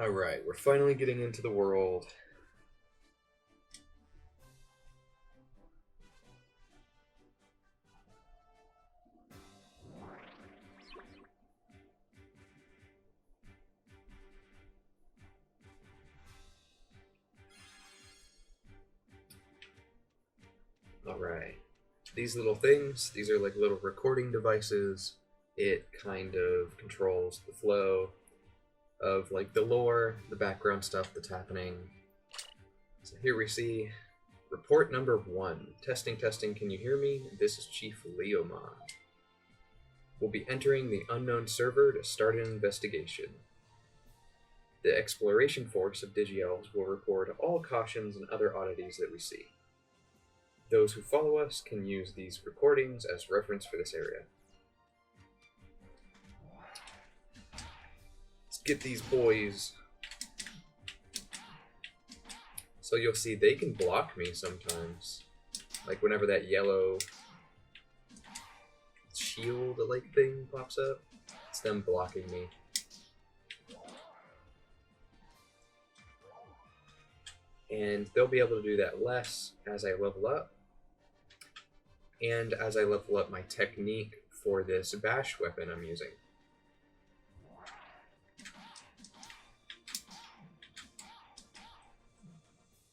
Alright, we're finally getting into the world. Alright. These little things, these are like little recording devices. It kind of controls the flow of like the lore, the background stuff that's happening. So here we see report number 1. Testing, testing, can you hear me? This is Chief Leomon. We'll be entering the unknown server to start an investigation. The exploration force of Digi-Elves will report all cautions and other oddities that we see. Those who follow us can use these recordings as reference for this area. Let's get these boys. So you'll see they can block me sometimes. Like whenever that yellow shield-like thing pops up, it's them blocking me. And they'll be able to do that less as I level up. And as I level up my technique for this bash weapon I'm using.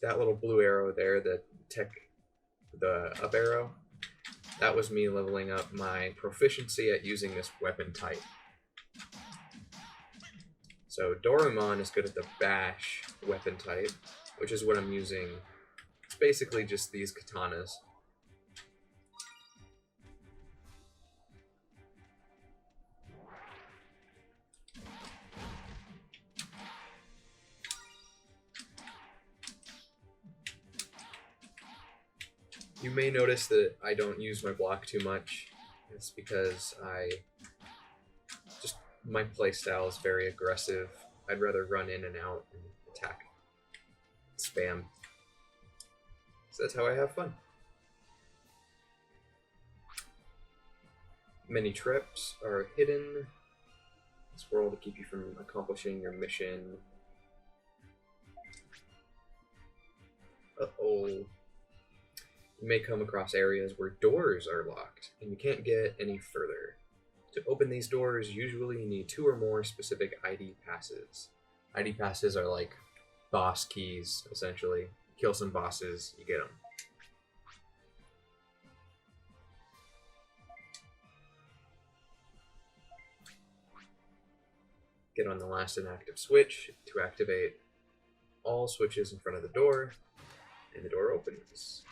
That little blue arrow there, the up arrow, that was me leveling up my proficiency at using this weapon type. So Dorumon is good at the bash weapon type, which is what I'm using. It's basically just these katanas. You may notice that I don't use my block too much. It's because my playstyle is very aggressive. I'd rather run in and out and attack. Spam. So that's how I have fun. Many traps are hidden in this world to keep you from accomplishing your mission. Uh-oh. You may come across areas where doors are locked, and you can't get any further. To open these doors, usually you need 2 or more specific ID passes. ID passes are like boss keys, essentially. Kill some bosses, you get them. Get on the last inactive switch to activate all switches in front of the door, and the door opens.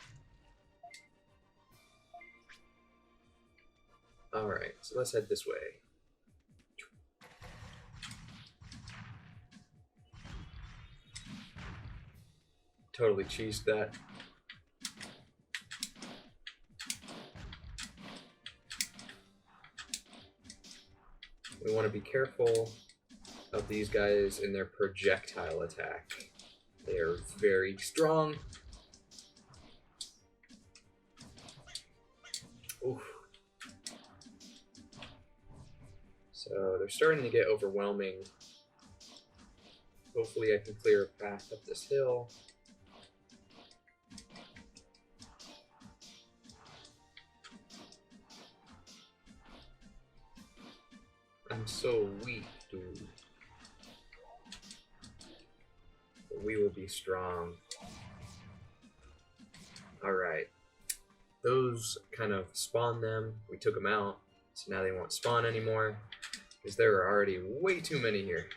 Alright, so let's head this way. Totally cheesed that. We want to be careful of these guys in their projectile attack. They are very strong. Oof. So they're starting to get overwhelming. Hopefully I can clear a path up this hill. I'm so weak, dude. But we will be strong. Alright. Those kind of spawned them. We took them out. So now they won't spawn anymore. Because there are already way too many here.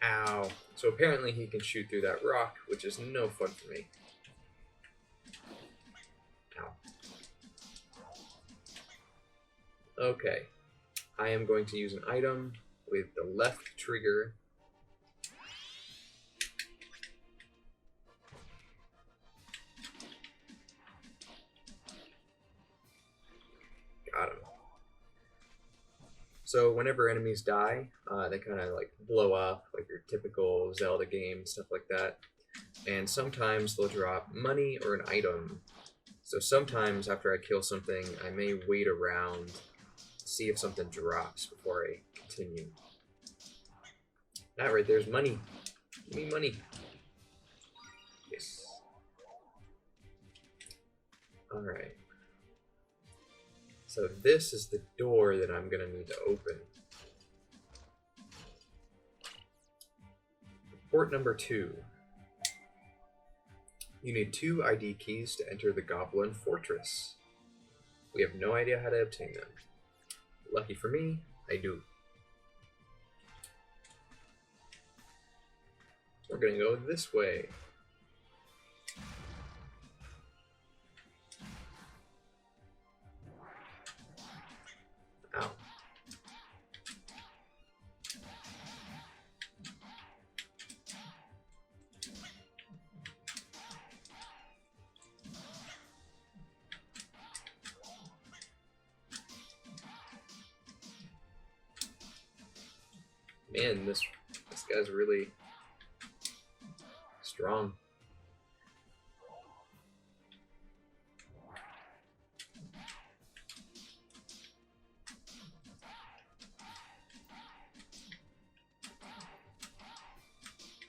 Ow. So apparently he can shoot through that rock, which is no fun for me. Ow. Okay. I am going to use an item with the left trigger. Got him. So whenever enemies die, they kind of like blow up, like your typical Zelda game, stuff like that. And sometimes they'll drop money or an item. So sometimes after I kill something, I may wait around, see if something drops before I continue. That right there's money. Give me money. Yes. Alright. So this is the door that I'm gonna need to open. Port number 2. You need 2 ID keys to enter the Goblin Fortress. We have no idea how to obtain them. Lucky for me, I do. We're gonna go this way. Ow. Man, this guy's really strong.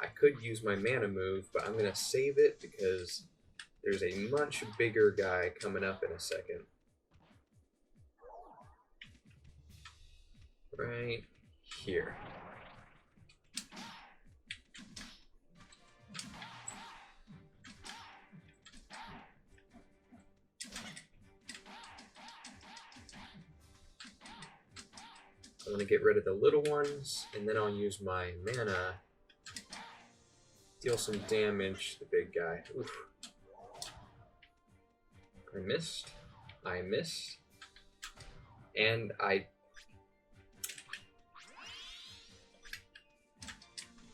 I could use my mana move, but I'm gonna save it because there's a much bigger guy coming up in a second. Right here. I'm going to get rid of the little ones, and then I'll use my mana, deal some damage to the big guy. Oof. I missed. I missed. And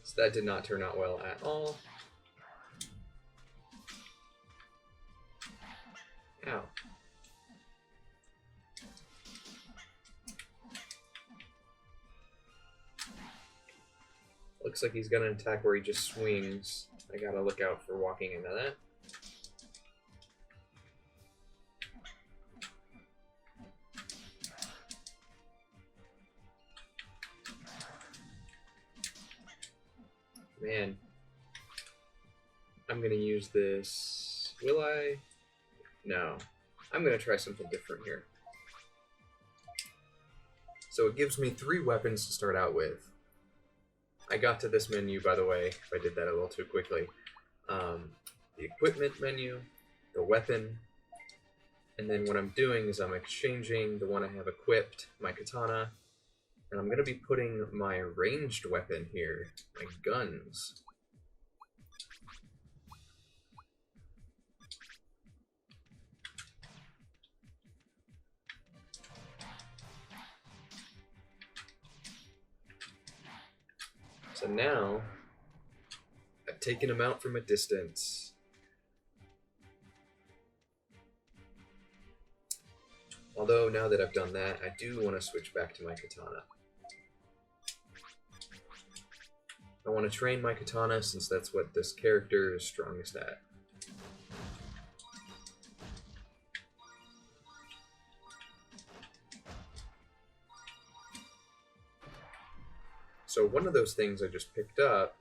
so that did not turn out well at all. Ow. Looks like he's gonna attack where he just swings. I gotta look out for walking into that. Man. I'm gonna use this. Will I? No. I'm gonna try something different here. So it gives me 3 weapons to start out with. I got to this menu, by the way, if I did that a little too quickly. The equipment menu, the weapon, and then what I'm doing is I'm exchanging the one I have equipped, my katana, and I'm going to be putting my ranged weapon here, my guns. So now, I've taken him out from a distance. Although, now that I've done that, I do want to switch back to my katana. I want to train my katana since that's what this character is strongest at. So one of those things I just picked up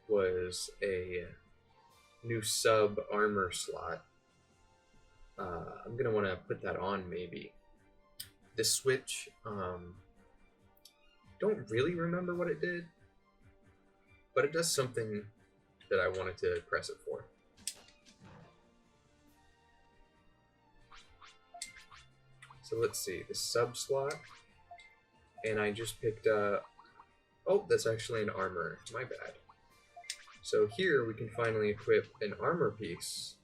was a new sub armor slot. I'm going to want to put that on maybe. This switch, don't really remember what it did, but it does something that I wanted to press it for. So let's see, the sub slot, and I just picked up, oh, that's actually an armor, my bad. So here we can finally equip an armor piece.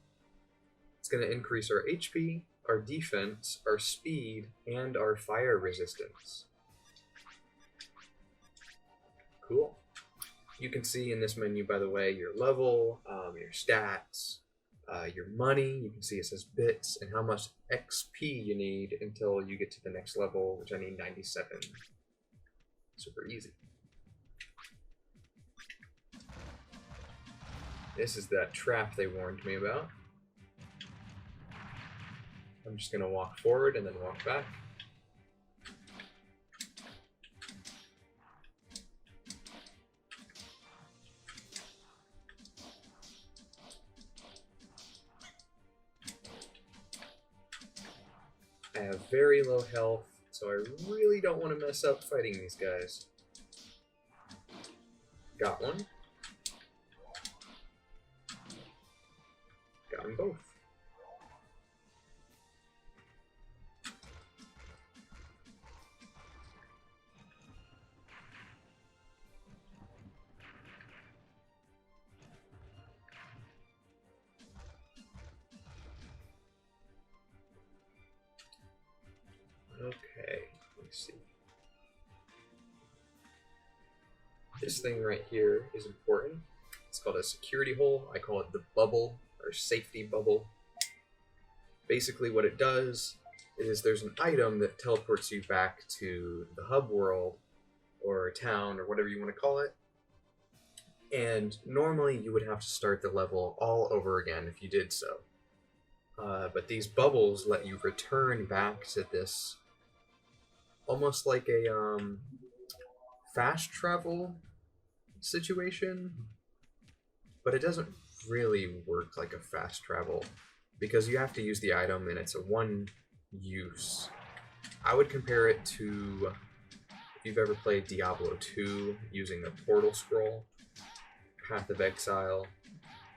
It's going to increase our HP, our defense, our speed, and our fire resistance. Cool. You can see in this menu, by the way, your level, your stats, your money. You can see it says bits and how much XP you need until you get to the next level, which I need 97. Super easy. This is that trap they warned me about. I'm just going to walk forward and then walk back. I have very low health, so I really don't want to mess up fighting these guys. Got one. Got them both. Okay, let's see. This thing right here is important. It's called a security hole. I call it the bubble, or safety bubble. Basically what it does is there's an item that teleports you back to the hub world, or a town, or whatever you want to call it. And normally you would have to start the level all over again if you did so. But these bubbles let you return back to this almost like a fast travel situation, but it doesn't really work like a fast travel because you have to use the item and it's a one use. I would compare it to if you've ever played Diablo 2 using the portal scroll, Path of Exile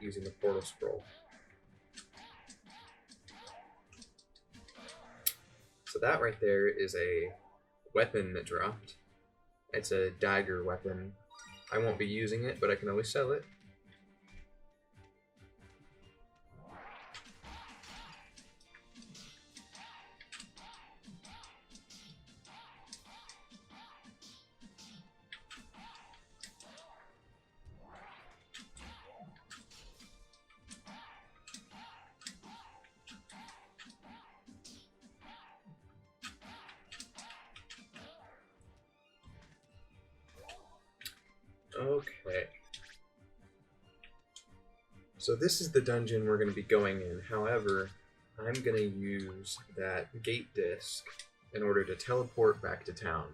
using the portal scroll. So that right there is a weapon that dropped. It's a dagger weapon. I won't be using it, but I can always sell it. Okay. So this is the dungeon we're going to be going in. However, I'm going to use that gate disc in order to teleport back to town.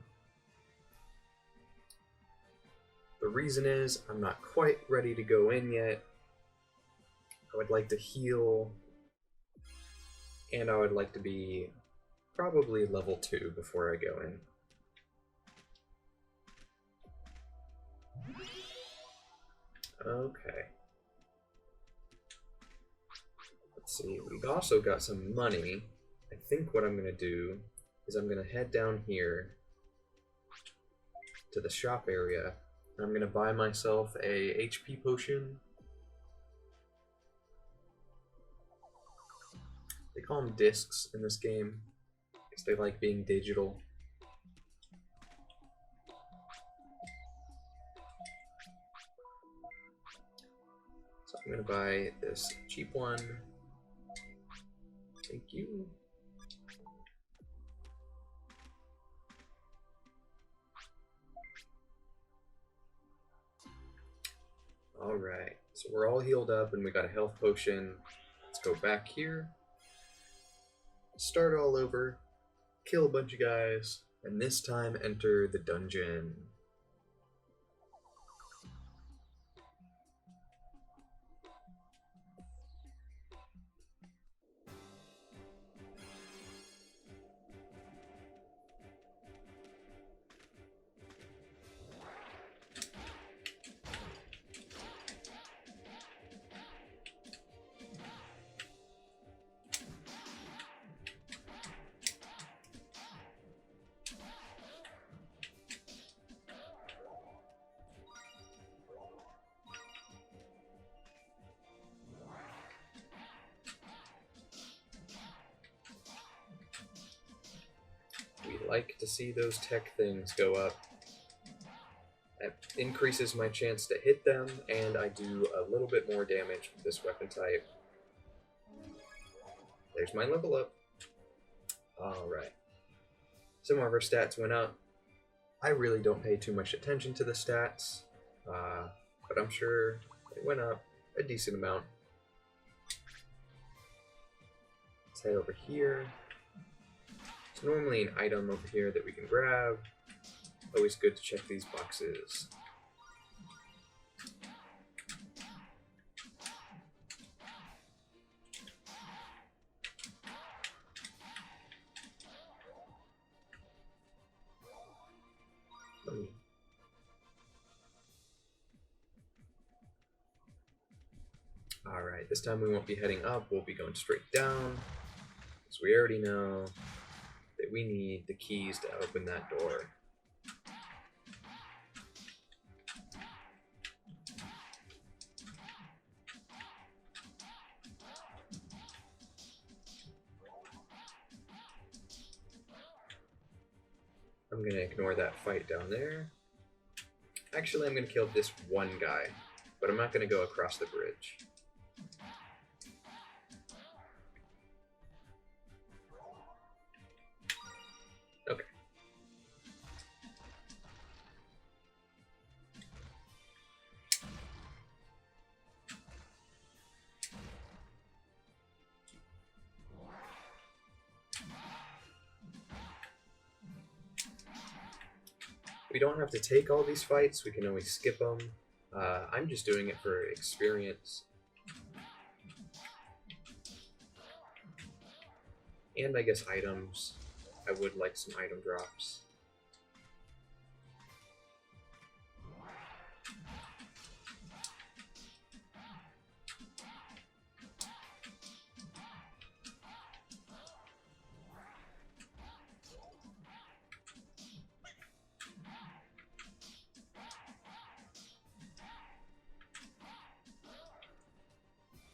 The reason is I'm not quite ready to go in yet. I would like to heal, and I would like to be probably level 2 before I go in. Okay. Let's see, we've also got some money. I think what I'm going to do is I'm going to head down here to the shop area. I'm going to buy myself a HP potion. They call them discs in this game because they like being digital. So I'm going to buy this cheap one. Thank you. Alright, so we're all healed up and we got a health potion. Let's go back here. Start all over. Kill a bunch of guys. And this time enter the dungeon. Like to see those tech things go up. That increases my chance to hit them, and I do a little bit more damage with this weapon type. There's my level up. Alright. Some of our stats went up. I really don't pay too much attention to the stats, but I'm sure they went up a decent amount. Let's Let's head over here. There's normally an item over here that we can grab. Always good to check these boxes. Alright, this time we won't be heading up, we'll be going straight down. So we already know that we need the keys to open that door. I'm going to ignore that fight down there. Actually, I'm going to kill this one guy, but I'm not going to go across the bridge. Okay. We don't have to take all these fights, we can always skip them. I'm just doing it for experience. And I guess items. I would like some item drops.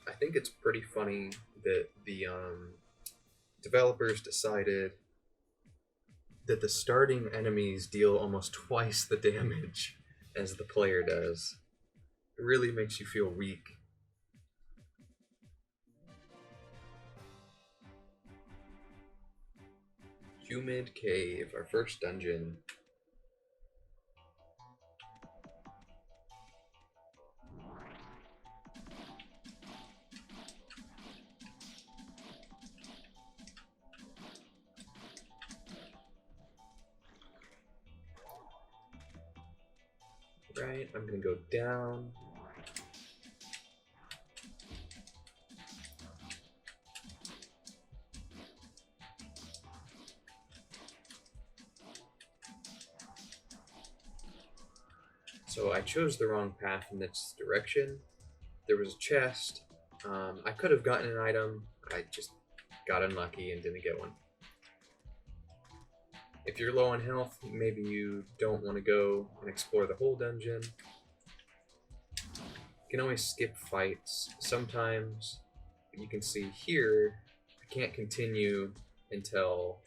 I think it's pretty funny that the developers decided that the starting enemies deal almost twice the damage as the player does. It really makes you feel weak. Humid Cave, our first dungeon. Right, I'm gonna go down. So I chose the wrong path in this direction. There was a chest. I could have gotten an item. I just got unlucky and didn't get one. If you're low on health, maybe you don't want to go and explore the whole dungeon. You can always skip fights sometimes. But you can see here, I can't continue until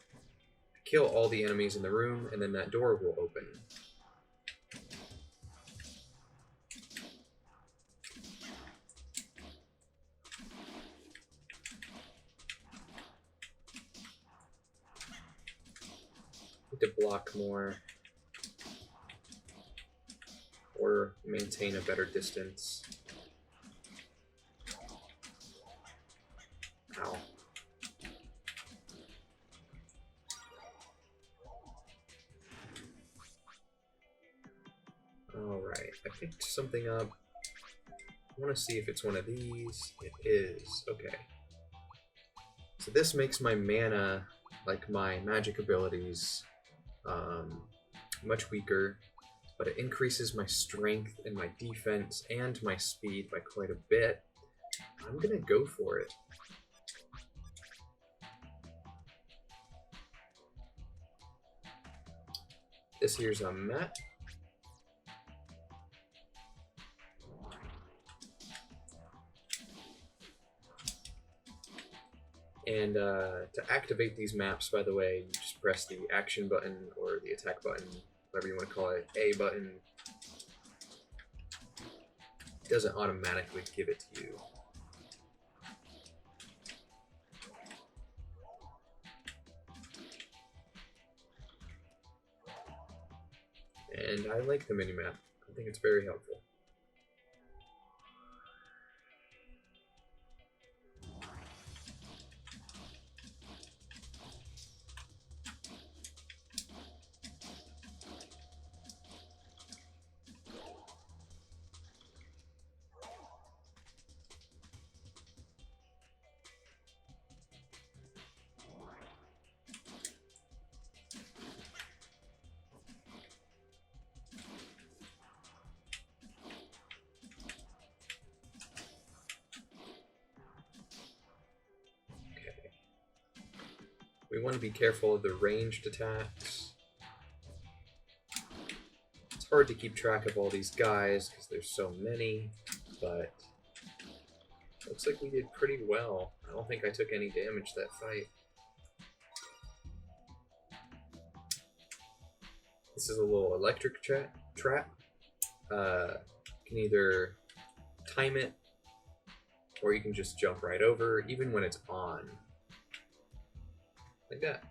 I kill all the enemies in the room, and then that door will open. To block more or maintain a better distance. Ow. Alright, I picked something up. I want to see if it's one of these. It is. Okay. So this makes my mana, like my magic abilities, much weaker, but it increases my strength and my defense and my speed by quite a bit. I'm gonna go for it. This here's a map. And to activate these maps, by the way, you just press the action button or the attack button, whatever you want to call it, A button. It doesn't automatically give it to you. And I like the minimap. I think it's very helpful. We want to be careful of the ranged attacks. It's hard to keep track of all these guys because there's so many, but looks like we did pretty well. I don't think I took any damage that fight. This is a little electric trap. You can either time it, or you can just jump right over, even when it's on. Like that.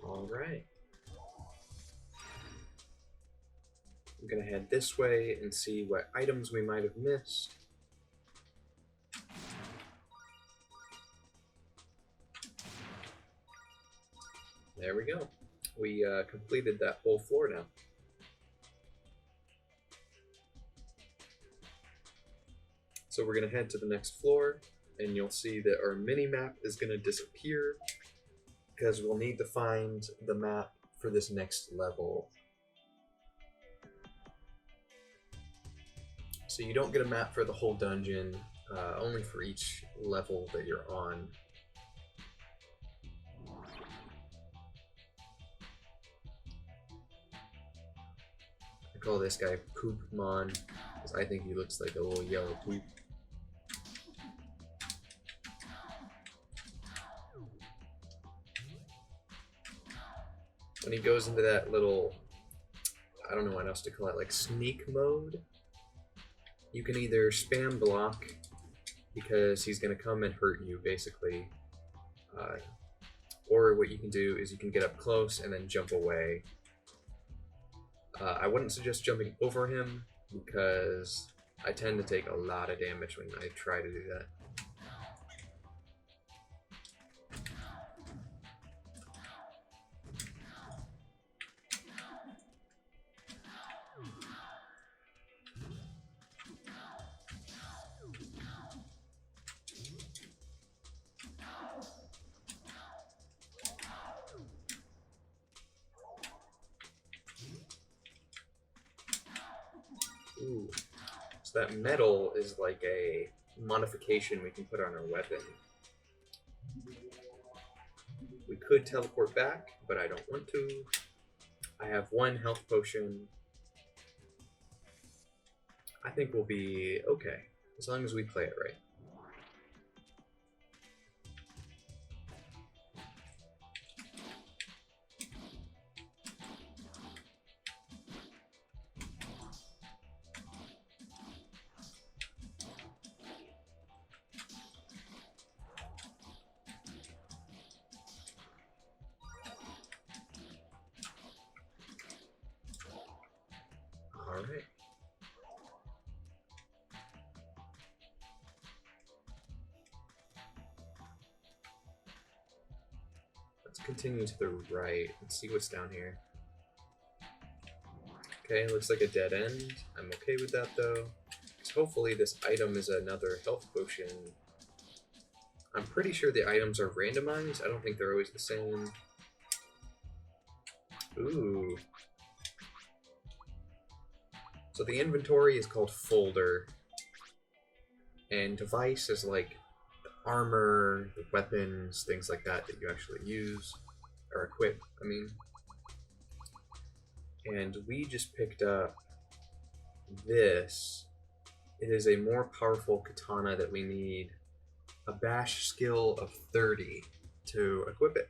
Alright. I'm gonna head this way and see what items we might have missed. There we go. We completed that whole floor now. So we're gonna head to the next floor, and you'll see that our mini-map is gonna disappear because we'll need to find the map for this next level. So you don't get a map for the whole dungeon, only for each level that you're on. I call this guy Poopmon because I think he looks like a little yellow poop. When he goes into that little, I don't know what else to call it, like sneak mode, you can either spam block because he's going to come and hurt you basically, or what you can do is you can get up close and then jump away. I wouldn't suggest jumping over him because I tend to take a lot of damage when I try to do that. Ooh. So that metal is like a modification we can put on our weapon. We could teleport back, but I don't want to. I have one health potion. I think we'll be okay, as long as we play it right. Alright. Let's continue to the right and see what's down here. Okay, looks like a dead end. I'm okay with that though. Hopefully this item is another health potion. I'm pretty sure the items are randomized. I don't think they're always the same. Ooh. So the inventory is called folder, and device is like the armor, the weapons, things like that that you actually use, or equip, I mean. And we just picked up this. It is a more powerful katana that we need a bash skill of 30 to equip it.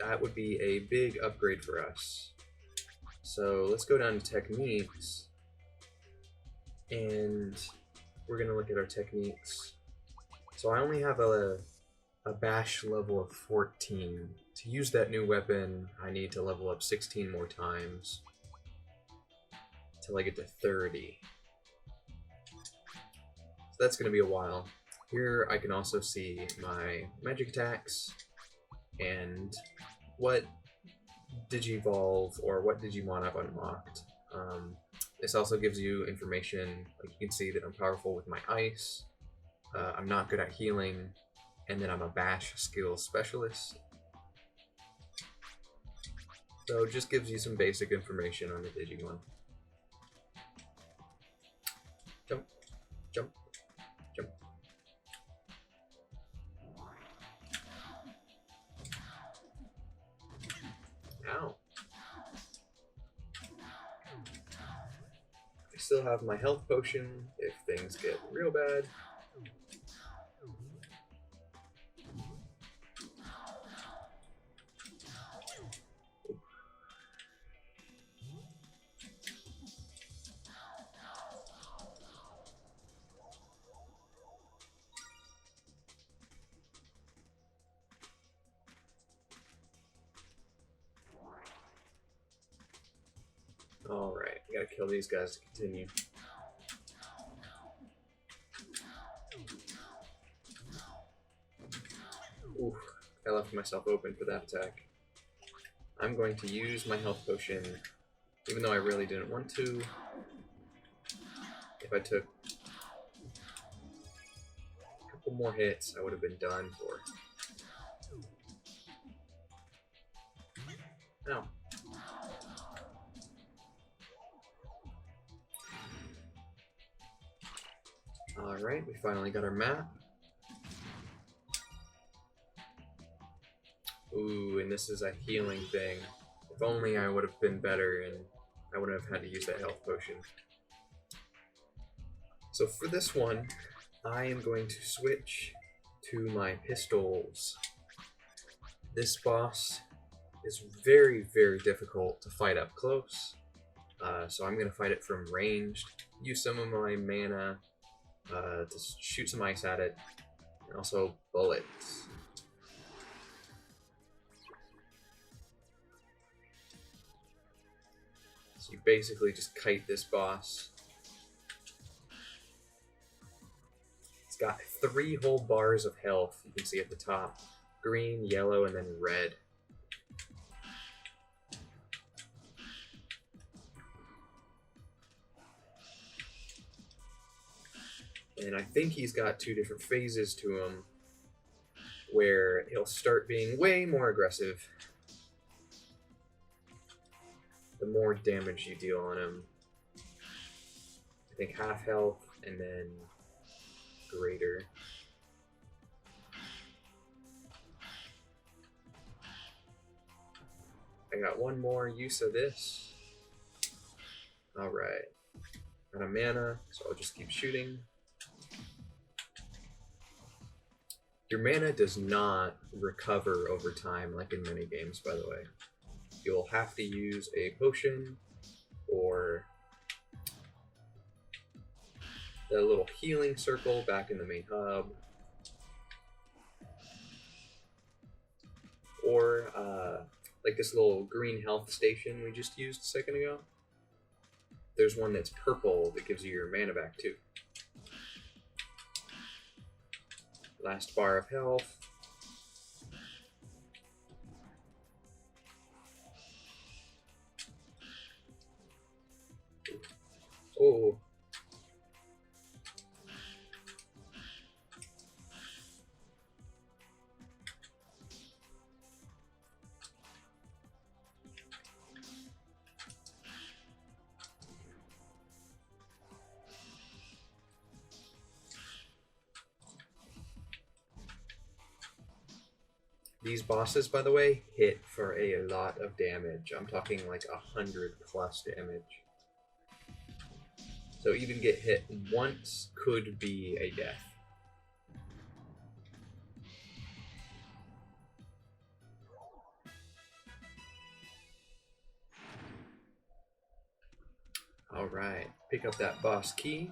That would be a big upgrade for us. So let's go down to techniques, and we're gonna look at our techniques. So I only have a bash level of 14. To use that new weapon, I need to level up 16 more times till I get to 30. So that's gonna be a while. Here I can also see my magic attacks. and what Digivolve or what Digimon I've unlocked. This also gives you information, like you can see that I'm powerful with my ice, I'm not good at healing, and then I'm a bash skill specialist. So it just gives you some basic information on the Digimon. Jump, jump, jump. Ow. I still have my health potion if things get real bad. Alright, I gotta kill these guys to continue. Oof, I left myself open for that attack. I'm going to use my health potion, even though I really didn't want to. If I took a couple more hits, I would have been done for. Ow. Alright, we finally got our map. Ooh, and this is a healing thing. If only I would have been better and I wouldn't have had to use that health potion. So for this one, I am going to switch to my pistols. This boss is very, very difficult to fight up close. So I'm going to fight it from ranged, use some of my mana to shoot some ice at it, and also bullets. So you basically just kite this boss. It's got 3 whole bars of health, you can see at the top. Green, yellow, and then red. And I think he's got 2 different phases to him, where he'll start being way more aggressive the more damage you deal on him. I think half health and then greater. I got 1 more use of this. Alright. Got a mana, so I'll just keep shooting. Your mana does not recover over time like in many games, by the way. You'll have to use a potion or the little healing circle back in the main hub, or like this little green health station we just used a second ago. There's one that's purple that gives you your mana back too. Last bar of health. Oh. These bosses, by the way, hit for a lot of damage. I'm talking like 100+ damage. So even get hit once could be a death. Alright, pick up that boss key.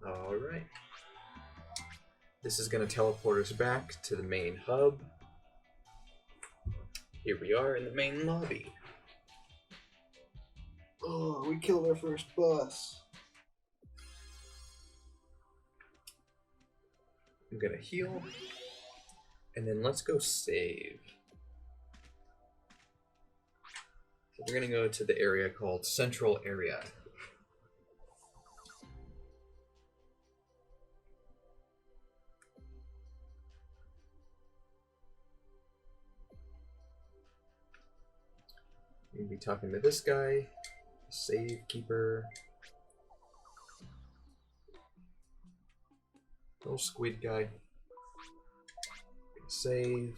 Alright. This is going to teleport us back to the main hub. Here we are in the main lobby. Oh, we killed our first boss. I'm gonna heal. And then let's go save. So we're gonna go to the area called Central Area. We'll be talking to this guy, Save Keeper. Little squid guy. Save.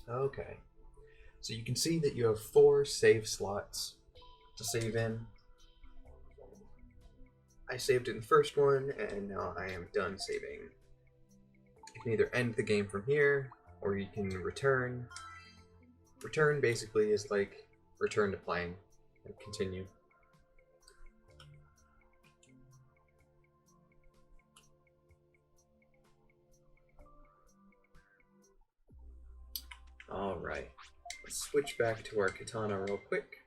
Okay. So you can see that you have 4 save slots to save in. I saved in the first one, and now I am done saving. You can either end the game from here, or you can return. Return basically is like return to playing and continue. Alright, let's switch back to our katana real quick.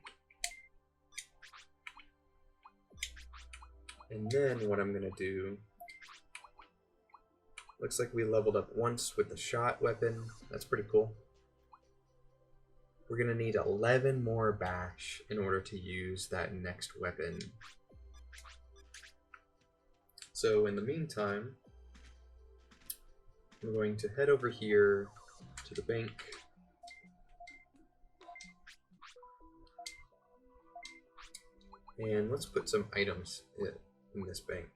And then what I'm going to do, looks like we leveled up once with the shot weapon. That's pretty cool. We're going to need 11 more bash in order to use that next weapon. So in the meantime, I'm going to head over here to the bank. And let's put some items in this bank.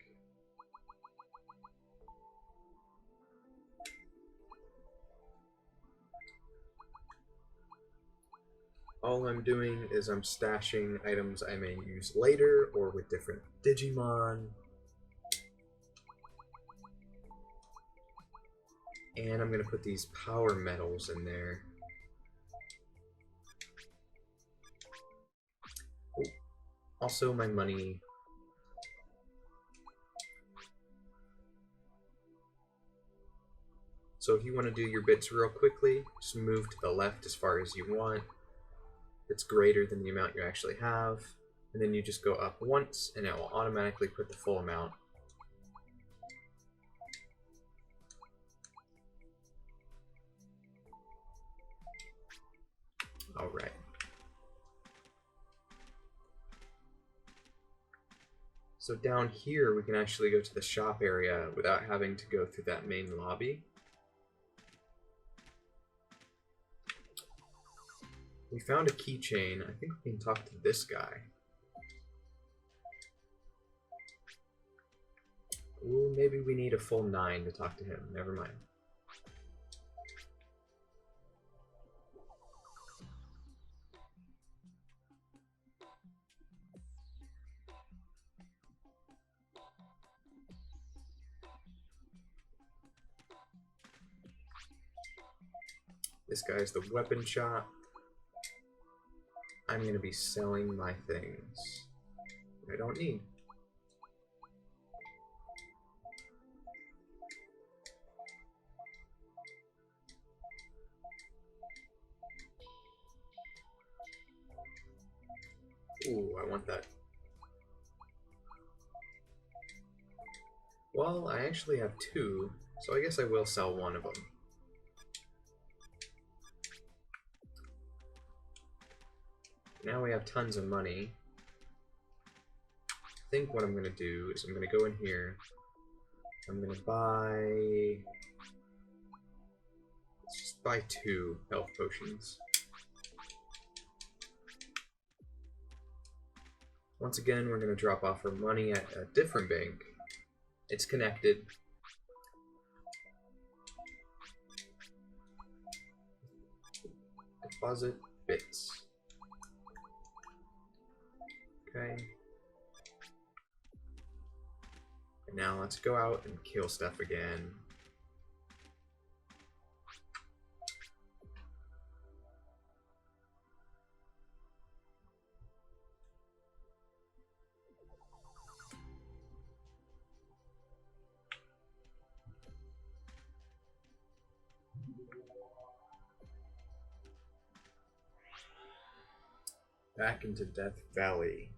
All I'm doing is I'm stashing items I may use later or with different Digimon. And I'm going to put these power metals in there. Oh, also my money. So if you want to do your bits real quickly, just move to the left as far as you want. It's greater than the amount you actually have. And then you just go up once and it will automatically put the full amount. Alright. So down here we can actually go to the shop area without having to go through that main lobby. We found a keychain. I think we can talk to this guy. Ooh, maybe we need a full 9 to talk to him. Never mind. This guy's the weapon shop. I'm going to be selling my things I don't need. Ooh, I want that. Well, I actually have 2, so I guess I will sell one of them. Now we have tons of money. I think what I'm going to do is I'm going to go in here. I'm going to buy... Let's just buy 2 health potions. Once again, we're going to drop off our money at a different bank. It's connected. Deposit bits. Okay. And now let's go out and kill stuff again. back into Death Valley.